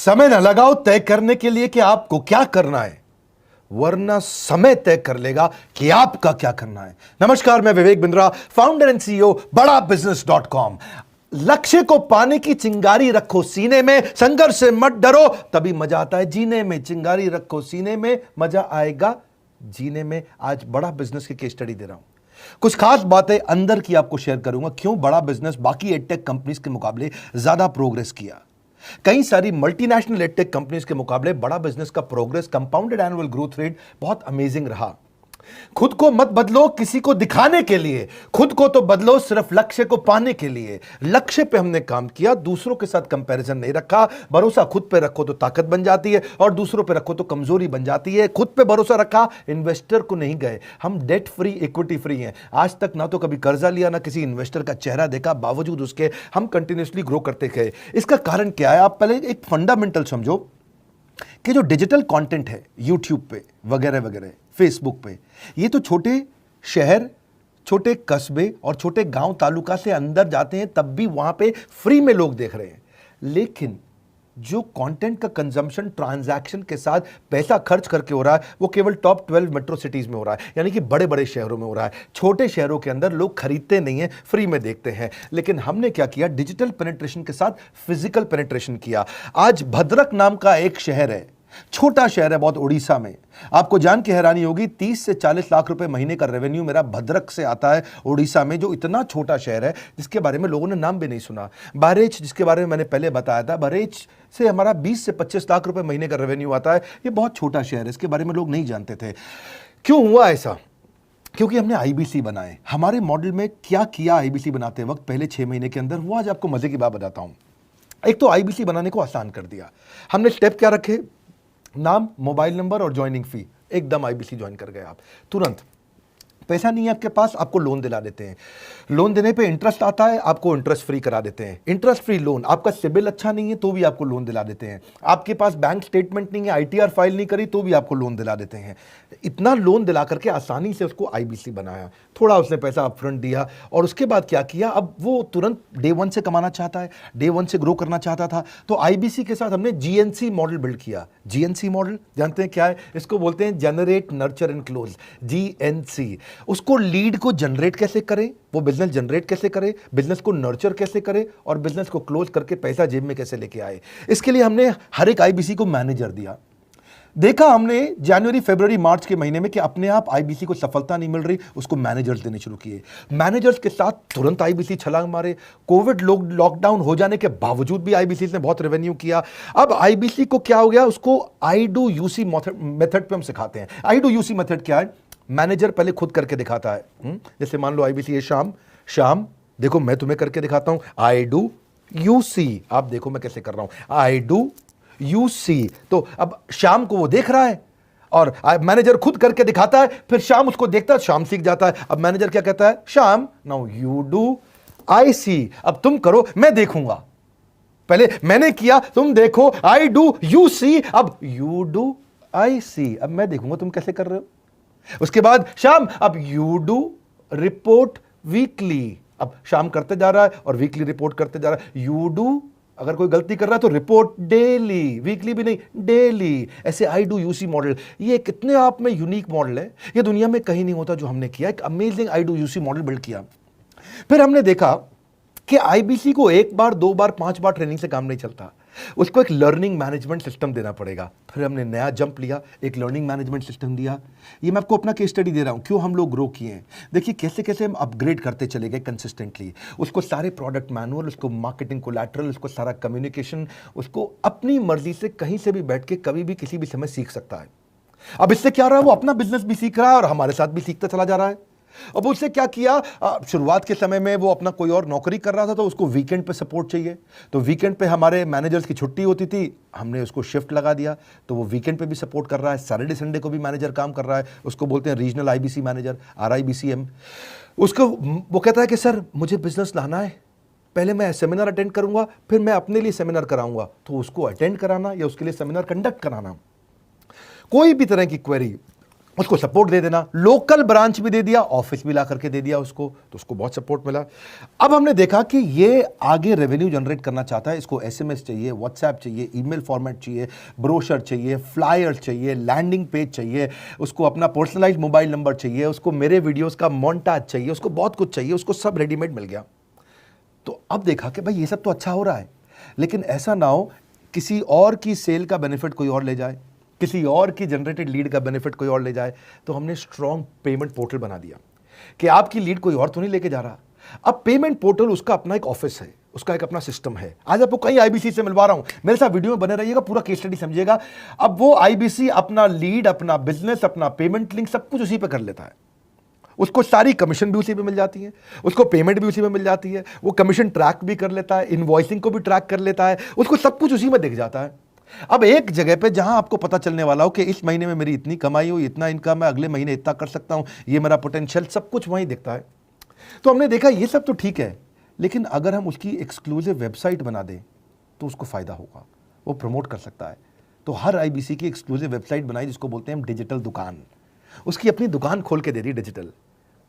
समय न लगाओ तय करने के लिए कि आपको क्या करना है, वरना समय तय कर लेगा कि आपका क्या करना है। नमस्कार, मैं Vivek Bindra, founder and CEO बड़ाबिजनेस.com। लक्ष्य को पाने की चिंगारी रखो सीने में, संघर्ष से मत डरो, तभी मजा आता है जीने में। चिंगारी रखो सीने में, मजा आएगा जीने में। आज बड़ा बिजनेस की केस स्टडी दे रहा हूं, कुछ खास बातें अंदर की आपको शेयर करूंगा, क्यों बड़ा बिजनेस बाकी एडटेक कंपनीज के मुकाबले ज्यादा प्रोग्रेस किया। कई सारी मल्टीनेशनल एडटेक कंपनीज के मुकाबले बड़ा बिजनेस का progress, compounded annual growth rate बहुत अमेजिंग रहा। खुद को मत बदलो किसी को दिखाने के लिए, खुद को तो बदलो सिर्फ लक्ष्य को पाने के लिए। लक्ष्य पे हमने काम किया, दूसरों के साथ कंपैरिजन नहीं रखा। भरोसा खुद पे रखो तो ताकत बन जाती है, और दूसरों पे रखो तो कमजोरी बन जाती है। खुद पे भरोसा रखा, इन्वेस्टर को नहीं गए। हम डेट फ्री, इक्विटी फ्री हैं। आज तक ना तो कभी कर्जा लिया, ना किसी इन्वेस्टर का चेहरा देखा, बावजूद उसके हम कंटिन्यूसली ग्रो करते गए। इसका कारण क्या है? आप पहले एक फंडामेंटल समझो कि जो डिजिटल कंटेंट है यूट्यूब पे वगैरह वगैरह, फेसबुक पे, ये तो छोटे शहर, छोटे कस्बे और छोटे गांव तालुका से अंदर जाते हैं, तब भी वहां पे फ्री में लोग देख रहे हैं। लेकिन जो कंटेंट का कंजम्पशन ट्रांजैक्शन के साथ पैसा खर्च करके हो रहा है, वो केवल टॉप 12 मेट्रो सिटीज में हो रहा है, यानी कि बड़े बड़े शहरों में हो रहा है। छोटे शहरों के अंदर लोग खरीदते नहीं हैं, फ्री में देखते हैं। लेकिन हमने क्या किया? डिजिटल पेनिट्रेशन के साथ फिजिकल पेनिट्रेशन किया। आज भद्रक नाम का एक शहर है, छोटा शहर है बहुत, उड़ीसा में। आपको जान के हैरानी होगी, 30 से 40 लाख रुपए महीने का रेवेन्यू मेरा भद्रक से आता है, उड़ीसा में, जो इतना छोटा शहर है जिसके बारे में लोगों ने नाम भी नहीं सुना। बहरेच, जिसके बारे में मैंने पहले बताया था, बहरेच से हमारा 20 से 25 लाख रुपए महीने का रेवेन्यू आता है। ये बहुत छोटा शहर है, इसके बारे में लोग नहीं जानते थे। क्यों हुआ ऐसा? क्योंकि हमने आईबीसी बनाए। हमारे मॉडल में क्या किया आईबीसी बनाते वक्त, पहले 6 महीने के अंदर हुआ। आज आपको मजे की बात बताता हूं। एक तो आईबीसी बनाने को आसान कर दिया हमने। स्टेप क्या रखे? नाम, मोबाइल नंबर और ज्वाइनिंग फी। एकदम आईबीसी ज्वाइन कर गए आप तुरंत। पैसा नहीं है आपके पास, आपको लोन दिला देते हैं। लोन देने पे इंटरेस्ट आता है, आपको इंटरेस्ट फ्री करा देते हैं। Interest free loan. आपका सिबिल अच्छा नहीं है तो भी आपको लोन दिला देते हैं। आपके पास बैंक स्टेटमेंट नहीं है, आईटीआर फाइल नहीं करी तो भी आपको लोन दिला देते हैं। इतना लोन दिला करके आसानी से उसको आईबीसी बनाया। थोड़ा उसने पैसा अपफ्रंट दिया, और उसके बाद क्या किया? अब वो तुरंत डे 1 से कमाना चाहता है, डे 1 से ग्रो करना चाहता था। तो आईबीसी के साथ हमने जीएनसी मॉडल बिल्ड किया। जीएनसी मॉडल जानते हैं क्या है? इसको बोलते हैं generate, nurture and close, GNC. उसको लीड को जनरेट कैसे करें, वो बिजनेस जनरेट कैसे करे, बिजनेस को नर्चर कैसे करे, और बिजनेस को क्लोज करके पैसा जेब में कैसे लेके आए। इसके लिए हमने हर एक आईबीसी को मैनेजर दिया। देखा हमने जनवरी, फरवरी, मार्च के महीने में कि अपने आप आईबीसी को सफलता नहीं मिल रही, उसको मैनेजर्स देने शुरू किए। मैनेजर्स के साथ तुरंत आईबीसी छलांग मारे। कोविड लॉकडाउन हो जाने के बावजूद भी आईबीसी ने बहुत रेवेन्यू किया। अब आईबीसी को क्या हो गया? उसको आई डू यूसी मेथड पे हम सिखाते हैं। आई डू यूसी मेथड क्या है? मैनेजर पहले खुद करके दिखाता है। जैसे मान लो आईबीसी है शाम, देखो मैं तुम्हें करके दिखाता हूं, आई डू यूसी। आप देखो मैं कैसे कर रहा हूं, आई डू यूसी। तो अब शाम को वो देख रहा है, और मैनेजर खुद करके दिखाता है, फिर शाम उसको देखता है, शाम सीख जाता है। अब मैनेजर क्या कहता है? शाम, नाउ यू डू आई सी। अब तुम करो, मैं देखूंगा। पहले मैंने किया, तुम देखो, आई डू यू सी, अब यू डू आई सी। अब मैं देखूंगा तुम कैसे कर रहे हो। उसके बाद शाम, अब यू डू रिपोर्ट वीकली। अब शाम करते जा रहा है और वीकली रिपोर्ट करते जा रहा है। यू डू, अगर कोई गलती कर रहा है तो रिपोर्ट डेली, वीकली भी नहीं, डेली। ऐसे आई डू यूसी मॉडल, ये कितने आप में यूनिक मॉडल है, ये दुनिया में कहीं नहीं होता जो हमने किया। एक amazing I do UC model build किया। फिर हमने देखा कि आईबीसी को 1 बार, 2 बार, 5 बार ट्रेनिंग से काम नहीं चलता, उसको एक लर्निंग मैनेजमेंट सिस्टम देना पड़ेगा। फिर हमने नया जंप लिया, एक लर्निंग मैनेजमेंट सिस्टम दिया। ये मैं आपको अपना केस स्टडी दे रहा हूं, क्यों हम लोग ग्रो किए हैं। देखिए कैसे कैसे हम अपग्रेड करते चले गए कंसिस्टेंटली। उसको सारे प्रोडक्ट मैनुअल, उसको मार्केटिंग कोलैटरल, उसको सारा कम्युनिकेशन, उसको अपनी मर्जी से कहीं से भी बैठ के कभी भी किसी भी समय सीख सकता है। अब इससे क्या रहा है? वो अपना बिजनेस भी सीख रहा है और हमारे साथ भी सीखता चला जा रहा है। अब उससे क्या किया? शुरुआत के समय में वो अपना कोई और नौकरी कर रहा था, तो उसको वीकेंड पे सपोर्ट चाहिए। तो वीकेंड पे हमारे मैनेजर्स की छुट्टी होती थी, हमने उसको शिफ्ट लगा दिया, तो वो वीकेंड पे भी सपोर्ट कर रहा है। सैटरडे संडे को भी मैनेजर काम कर रहा है। उसको बोलते हैं रीजनल आईबीसी मैनेजर, RIBCM। उसको वो कहता है कि सर मुझे बिजनेस लाना है, पहले मैं सेमिनार अटेंड करूंगा, फिर मैं अपने लिए सेमिनार कराऊंगा। तो उसको अटेंड कराना या उसके लिए सेमिनार कंडक्ट कराना, कोई भी तरह की क्वेरी उसको सपोर्ट दे देना, लोकल ब्रांच भी दे दिया, ऑफिस भी ला करके दे दिया उसको, तो उसको बहुत सपोर्ट मिला। अब हमने देखा कि ये आगे रेवेन्यू जनरेट करना चाहता है, इसको एसएमएस चाहिए, व्हाट्सएप चाहिए, ईमेल फॉर्मेट चाहिए, ब्रोशर चाहिए, फ्लायर चाहिए, लैंडिंग पेज चाहिए, उसको अपना पर्सनलाइज्ड मोबाइल नंबर चाहिए, उसको मेरे वीडियोस का मोन्टाज चाहिए, उसको बहुत कुछ चाहिए, उसको सब रेडीमेड मिल गया। तो अब देखा कि भाई ये सब तो अच्छा हो रहा है, लेकिन ऐसा ना हो किसी और की सेल का बेनिफिट कोई और ले जाए, किसी और की जनरेटेड लीड का बेनिफिट कोई और ले जाए। तो हमने स्ट्रॉन्ग पेमेंट पोर्टल बना दिया कि आपकी लीड कोई और तो नहीं लेके जा रहा। अब पेमेंट पोर्टल उसका अपना एक ऑफिस है, उसका एक अपना सिस्टम है। आज आपको कई आईबीसी से मिलवा रहा हूं, मेरे साथ वीडियो में बने रहिएगा, पूरा केस स्टडी समझिएगा। अब वो आईबीसी अपना लीड, अपना बिजनेस, अपना पेमेंट लिंक सब कुछ उसी पे कर लेता है। उसको सारी कमीशन भी उसी पे मिल जाती है, उसको पेमेंट भी उसी में मिल जाती है, वो कमीशन ट्रैक भी कर लेता है, इनवॉइसिंग को भी ट्रैक कर लेता है, उसको सब कुछ उसी में दिख जाता है। अब एक जगह पे जहां आपको पता चलने वाला हो कि इस महीने में मेरी इतनी कमाई हुई, इतना इनकम है, अगले महीने इतना कर सकता हूं, ये मेरा पोटेंशियल, सब कुछ वहीं दिखता है। तो हमने देखा ये सब तो ठीक है, लेकिन अगर हम उसकी एक्सक्लूसिव वेबसाइट बना दें तो उसको फायदा होगा, वो प्रमोट कर सकता है। तो हर आईबीसी की एक्सक्लूसिव वेबसाइट बनाई जिसको बोलते हैं हम डिजिटल दुकान, उसकी अपनी दुकान खोल के दे दी डिजिटल।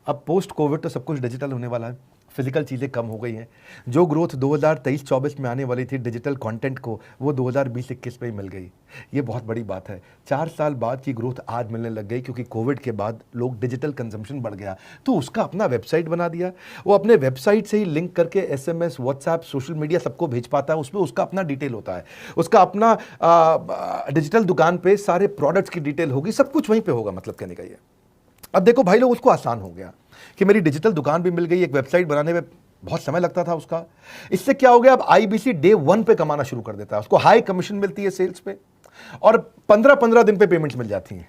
अब पोस्ट कोविड तो सब कुछ डिजिटल होने वाला है, फिजिकल चीज़ें कम हो गई हैं। जो ग्रोथ 2023-24 में आने वाली थी डिजिटल कंटेंट को, वो 2020-21 में ही मिल गई। ये बहुत बड़ी बात है। 4 साल बाद की ग्रोथ आज मिलने लग गई, क्योंकि कोविड के बाद लोग डिजिटल कंजम्पशन बढ़ गया। तो उसका अपना वेबसाइट बना दिया, वो अपने वेबसाइट से ही लिंक करके एसएमएस, व्हाट्सएप, सोशल मीडिया सबको भेज पाता है। उसमें उसका अपना डिटेल होता है, उसका अपना डिजिटल दुकान पे सारे प्रोडक्ट्स की डिटेल होगी, सब कुछ वहीं पर होगा। मतलब कहने का ये, अब देखो भाई लोग, उसको आसान हो गया कि मेरी डिजिटल दुकान भी मिल गई। एक वेबसाइट बनाने में बहुत समय लगता था उसका, इससे क्या हो गया, अब आईबीसी डे 1 पे कमाना शुरू कर देता है। उसको हाई कमीशन मिलती है सेल्स पे, और 15-15 दिन पे पेमेंट्स मिल जाती हैं।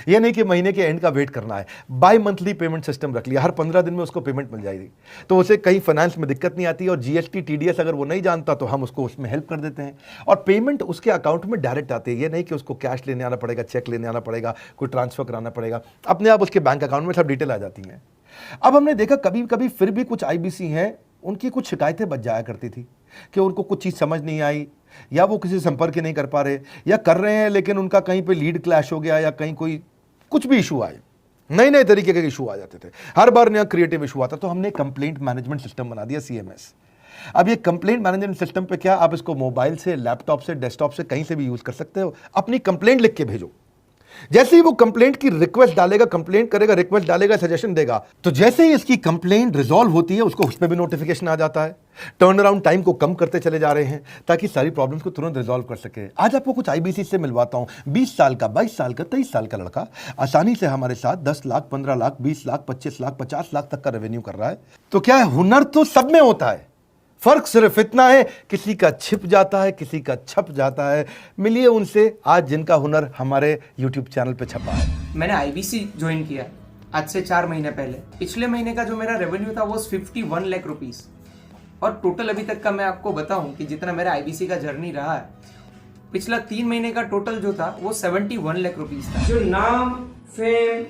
ये नहीं कि महीने के एंड का वेट करना है, बाई मंथली पेमेंट सिस्टम रख लिया, हर 15 दिन में उसको पेमेंट मिल जाएगी। तो उसे कहीं फाइनेंस में दिक्कत नहीं आती, और जीएसटी, टीडीएस अगर वो नहीं जानता तो हम उसको उसमें हेल्प कर देते हैं, और पेमेंट उसके अकाउंट में डायरेक्ट आती है। ये नहीं कि उसको कैश लेने आना पड़ेगा, चेक लेने आना पड़ेगा, कोई ट्रांसफर कराना पड़ेगा, अपने आप उसके बैंक अकाउंट में सब डिटेल आ जाती हैं। अब हमने देखा कभी कभी फिर भी कुछ आईबीसी हैं, उनकी कुछ शिकायतें बच जाया करती थी कि उनको कुछ चीज़ समझ नहीं आई, या वो किसी से संपर्क ही नहीं कर पा रहे, या कर रहे हैं लेकिन उनका कहीं पे लीड क्लैश हो गया, या कहीं कोई कुछ भी इशू आए, नए नए तरीके के इशू आ जाते थे, हर बार नया क्रिएटिव इशू आता। तो हमने कंप्लेंट मैनेजमेंट सिस्टम बना दिया, सीएमएस। अब ये कंप्लेंट मैनेजमेंट सिस्टम पे क्या, आप इसको मोबाइल से, लैपटॉप से, डेस्कटॉप से, कहीं से भी यूज कर सकते हो। अपनी कंप्लेंट लिख के भेजो, जैसे ही वो कंप्लेंट की रिक्वेस्ट डालेगा, कंप्लेंट करेगा, रिक्वेस्ट डालेगा, सजेशन देगा, तो जैसे ही इसकी कंप्लेंट रिजॉल्व होती है उसको उसमें भी नोटिफिकेशन आ जाता है। टर्न अराउंड टाइम को कम करते चले जा रहे हैं ताकि सारी प्रॉब्लम्स को तुरंत रिजॉल्व कर सके। आज आपको कुछ आईबीसी से मिलवाता हूं। 20 साल का, 22 साल का, 23 साल का लड़का आसानी से हमारे साथ 10 लाख, 15 लाख, 20 लाख, 25 लाख, 50 लाख तक का रेवेन्यू कर रहा है। तो क्या है, हुनर तो सब में होता है, फर्क सिर्फ इतना है किसी का छिप जाता है, किसी का छप जाता है। मिलिए उनसे आज जिनका हुनर हमारे YouTube चैनल पे छपा है। मैंने आईबीसी ज्वाइन किया आज से 4 महीने पहले। पिछले महीने का जो मेरा रेवेन्यू था वो 51 लाख रुपीस, और टोटल अभी तक का मैं आपको बताऊं कि जितना मेरा आईबीसी का जर्नी रहा है, पिछला 3 महीने का टोटल जो था वो 71 लाख रुपीस था। जो नाम, फेम,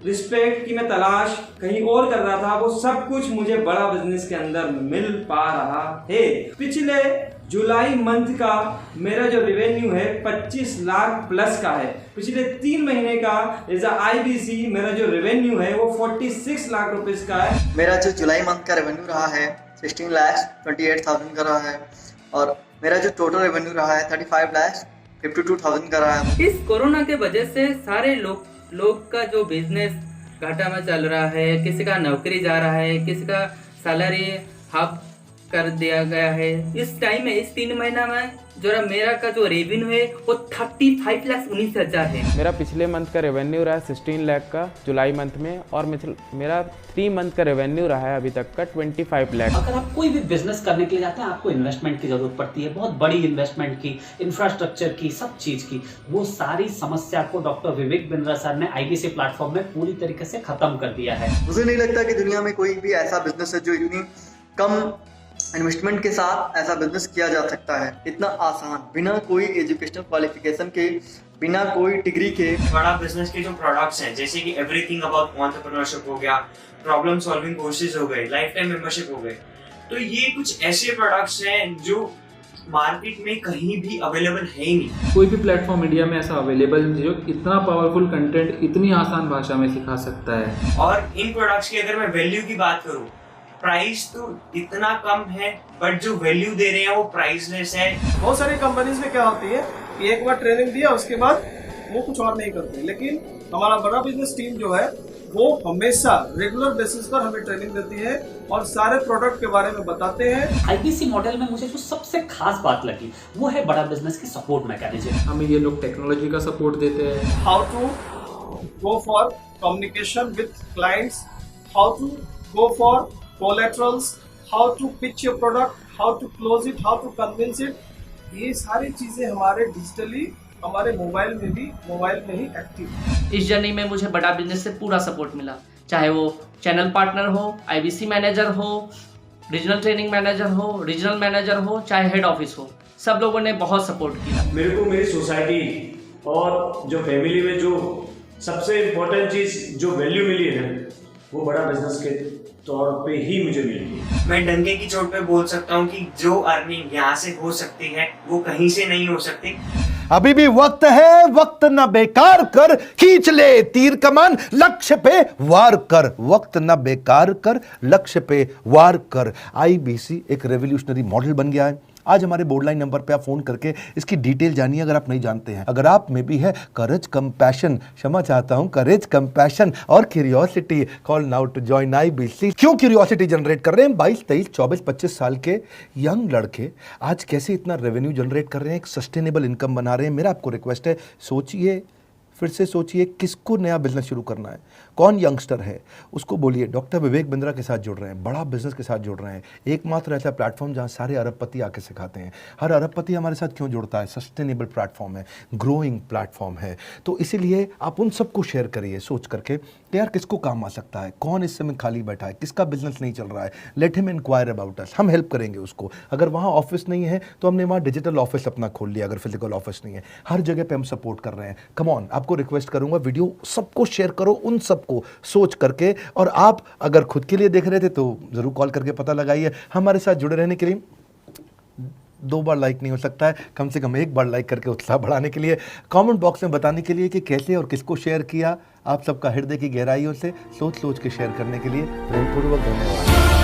रिस्पेक्ट की मैं तलाश कहीं और कर रहा था, वो सब कुछ मुझे बड़ा बिजनेस के अंदर मिल पा रहा है। पिछले जुलाई मंथ का मेरा जो रेवेन्यू है 25 लाख प्लस का है। पिछले 3 महीने का एज आईबीसी मेरा जो रेवेन्यू है वो 46 लाख रुपीस का है। मेरा जो जुलाई मंथ का रेवेन्यू रहा है 16,28,000 का रहा है, और मेरा जो टोटल रेवेन्यू रहा है 35,52,000 का रहा है। इस कोरोना के वजह से सारे लोग का जो बिजनेस घाटा में चल रहा है, किसी का नौकरी जा रहा है, किसी का सैलरी हाफ कर दिया गया है। इस टाइम में, इस 3 महीना में जो मेरा का जो रेवेन्यू है वो 35,19,000 है। मेरा पिछले मंथ का रेवेन्यू रहा है 16 लाख का जुलाई मंथ में, और मेरा 3 मंथ का रेवेन्यू रहा है अभी तक का 25 लाख। अगर आप कोई भी बिजनेस करने के लिए जाते हैं, आपको इन्वेस्टमेंट की जरूरत पड़ती है, बहुत बड़ी इन्वेस्टमेंट की, इंफ्रास्ट्रक्चर की, सब चीज की। वो सारी समस्या को डॉक्टर विवेक बिंद्रा सर ने आईबीसी प्लेटफॉर्म में पूरी तरीके से खत्म कर दिया है। मुझे नहीं लगता कि दुनिया में कोई भी ऐसा बिजनेस है जो इतनी कम इन्वेस्टमेंट के साथ ऐसा बिजनेस किया जा सकता है, इतना आसान, बिना कोई एजुकेशनल क्वालिफिकेशन के, बिना कोई डिग्री के। बड़ा बिजनेस के जो प्रोडक्ट्स हैं, जैसे कि एवरीथिंग अबाउट एंटरप्रेन्योरशिप हो गया, प्रॉब्लम सॉल्विंग कोर्सेज हो गए, लाइफ टाइम मेंबरशिप हो गए, तो ये कुछ ऐसे प्रोडक्ट्स हैं जो मार्केट में कहीं भी अवेलेबल है ही नहीं। कोई भी प्लेटफॉर्म इंडिया में ऐसा अवेलेबल नहीं जो इतना पावरफुल कंटेंट इतनी आसान भाषा में सिखा सकता है। और इन प्रोडक्ट्स की अगर मैं वैल्यू की बात करूं, प्राइस तो इतना कम है बट जो वैल्यू दे रहे हैं वो प्राइसलेस है। बहुत सारी कंपनीज में क्या होती है कि एक बार ट्रेनिंग दिया उसके बाद वो कुछ और नहीं करते, लेकिन हमारा बड़ा बिजनेस टीम जो है वो हमेशा रेगुलर बेसिस पर हमें ट्रेनिंग देती है और सारे प्रोडक्ट के बारे में बताते हैं। आईबीसी मॉडल में मुझे जो सबसे खास बात लगी वो है बड़ा बिजनेस की सपोर्ट मैकेनिज्म। हमें ये लोग टेक्नोलॉजी का सपोर्ट देते हैं। How to go for communication with clients, how to go for collaterals, how to pitch your product, how to close it, how to convince it, ये सारी चीजें हमारे डिजिटली हमारे मोबाइल में ही एक्टिव है। इस जर्नी में मुझे बड़ा बिजनेस से पूरा सपोर्ट मिला, चाहे वो चैनल पार्टनर हो, आईबीसी मैनेजर हो, रीजनल ट्रेनिंग मैनेजर हो, रीजनल मैनेजर हो, चाहे हेड ऑफिस हो, सब लोगों ने बहुत सपोर्ट किया। मेरे को मेरी सोसाइटी और जो फैमिली में जो सबसे इम्पोर्टेंट चीज़ जो वैल्यू मिली है वो बड़ा बिजनेस के तौर पे ही मुझे मिली। मैं डंके की चोट पे बोल सकता हूँ कि जो अर्निंग यहाँ से हो सकती है वो कहीं से नहीं हो सकती। अभी भी वक्त है, वक्त न बेकार कर, खींच ले तीर कमान, लक्ष्य पे वार कर, वक्त न बेकार कर, लक्ष्य पे वार कर। आईबीसी एक रेवोल्यूशनरी मॉडल बन गया है। आज हमारे बोर्डलाइन नंबर पे आप फोन करके इसकी डिटेल जानिए अगर आप नहीं जानते हैं। अगर आप में भी है करेज, कंपैशन, क्षमा चाहता हूं, करेज, कंपैशन और curiosity, call now to join IBC. क्यों क्यूरियोसिटी जनरेट कर रहे हैं? 22, 23, 24, 25 साल के यंग लड़के आज कैसे इतना रेवेन्यू जनरेट कर रहे हैं, एक सस्टेनेबल इनकम बना रहे हैं। मेरा आपको रिक्वेस्ट है, सोचिए, फिर से सोचिए, किसको नया बिजनेस शुरू करना है, कौन यंगस्टर है, उसको बोलिए डॉक्टर विवेक बिंद्रा के साथ जुड़ रहे हैं, बड़ा बिजनेस के साथ जुड़ रहे हैं। एकमात्र ऐसा प्लेटफॉर्म जहां सारे अरबपति आके सिखाते हैं। हर अरबपति हमारे साथ क्यों जुड़ता है? सस्टेनेबल प्लेटफॉर्म है, ग्रोइंग प्लेटफॉर्म है। तो इसीलिए आप उन सबको शेयर करिए सोच करके कि यार किसको काम आ सकता है, कौन इस समय खाली बैठा है, किसका बिजनेस नहीं चल रहा है, let him inquire about us, हम हेल्प करेंगे उसको। अगर वहाँ ऑफिस नहीं है तो हमने वहाँ डिजिटल ऑफिस अपना खोल लिया, अगर फिजिकल ऑफिस नहीं है, हर जगह पे हम सपोर्ट कर रहे हैं। कम ऑन, आपको रिक्वेस्ट करूंगा वीडियो सबको शेयर करो, उन सबको सोच करके। और आप अगर खुद के लिए देख रहे थे तो जरूर कॉल करके पता लगाइए। हमारे साथ जुड़े रहने के लिए 2 बार लाइक नहीं हो सकता है, कम से कम 1 बार लाइक करके उत्साह बढ़ाने के लिए, कमेंट बॉक्स में बताने के लिए कि कैसे और किसको शेयर किया। आप सबका हृदय की गहराइयों से सोच सोच के शेयर करने के लिए प्रेमपूर्वक धन्यवाद।